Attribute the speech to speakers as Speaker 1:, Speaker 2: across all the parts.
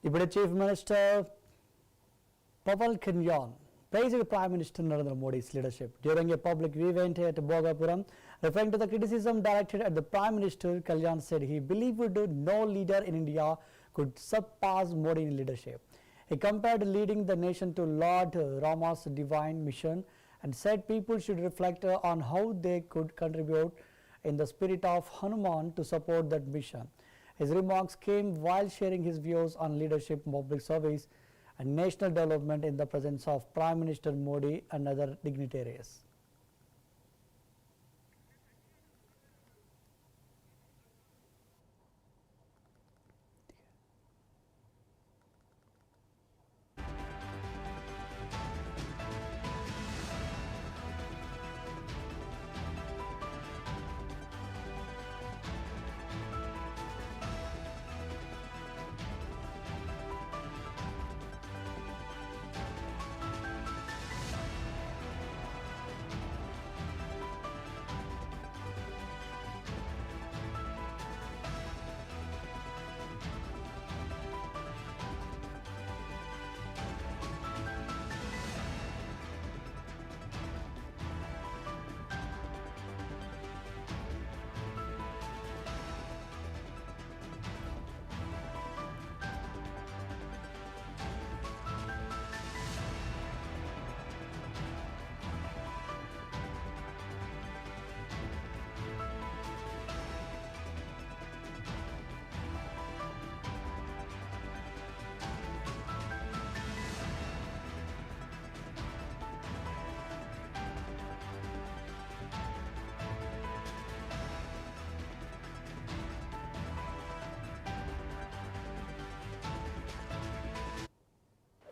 Speaker 1: Deputy Chief Minister Pawan Kalyan praised Prime Minister Narendra Modi's leadership during a public event at Bhogapuram. Referring to the criticism directed at the Prime Minister, Kalyan said he believed no leader in India could surpass Modi in leadership. He compared leading the nation to Lord Rama's divine mission and said people should reflect on how they could contribute in the spirit of Hanuman to support that mission. His remarks came while sharing his views on leadership, public service and national development in the presence of Prime Minister Modi and other dignitaries.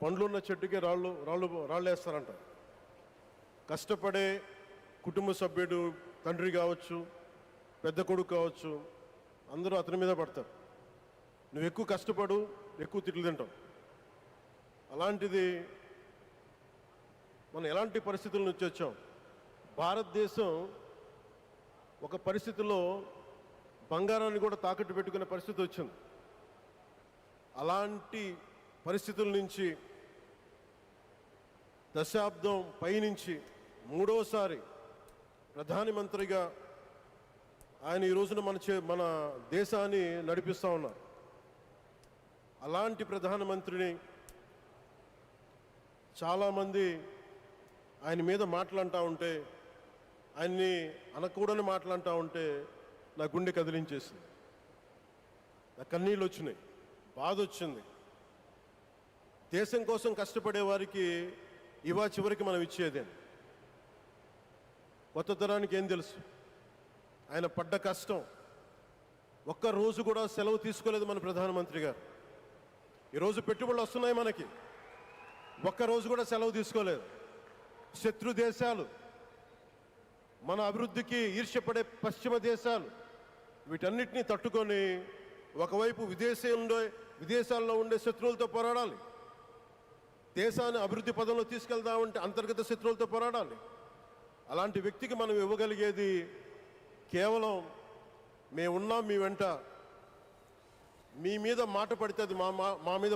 Speaker 2: పండ్లున్న చెట్టుకి రాళ్ళు వేస్తారంట. కష్టపడే కుటుంబ సభ్యుడు, తండ్రి కావచ్చు, పెద్ద కొడుకు కావచ్చు, అందరూ అతని మీద పడతారు. నువ్వు ఎక్కువ కష్టపడు, ఎక్కువ తిట్లు తింటావు. అలాంటిది మనం ఎలాంటి పరిస్థితుల నుంచి వచ్చాం? భారతదేశం ఒక పరిస్థితిలో బంగారాన్ని కూడా తాకట్టు పెట్టుకునే పరిస్థితి వచ్చింది. అలాంటి పరిస్థితుల నుంచి దశాబ్దం పైనుంచి మూడోసారి ప్రధానమంత్రిగా ఆయన ఈ రోజున మన దేశాన్ని నడిపిస్తూ ఉన్నారు. అలాంటి ప్రధానమంత్రిని చాలామంది ఆయన మీద మాట్లాడుతూ ఉంటే, ఆయన్ని అనకూడని మాట్లాడుతూ ఉంటే నా గుండె కదిలించేసింది. నా కన్నీళ్ళు వచ్చినాయి, బాధ వచ్చింది. దేశం కోసం కష్టపడే వారికి ఇవా చివరికి మనం ఇచ్చేదే. కొత్త తరానికి ఏం తెలుసు? ఆయన పడ్డ కష్టం. ఒక్కరోజు కూడా సెలవు తీసుకోలేదు మన ప్రధానమంత్రి గారు. ఈరోజు పెట్టుబడులు వస్తున్నాయి మనకి, ఒక్కరోజు కూడా సెలవు తీసుకోలేదు. శత్రు దేశాలు, మన అభివృద్ధికి ఈర్ష్యపడే పశ్చిమ దేశాలు, వీటన్నిటినీ తట్టుకొని ఒకవైపు విదేశాల్లో ఉండే శత్రువులతో పోరాడాలి, దేశాన్ని అభివృద్ధి పదంలో తీసుకెళ్దామంటే అంతర్గత శత్రువులతో పోరాడాలి. అలాంటి వ్యక్తికి మనం ఇవ్వగలిగేది కేవలం మేమున్నాం మీ వెంట, మీ మీద మాట పడితే అది మా మీద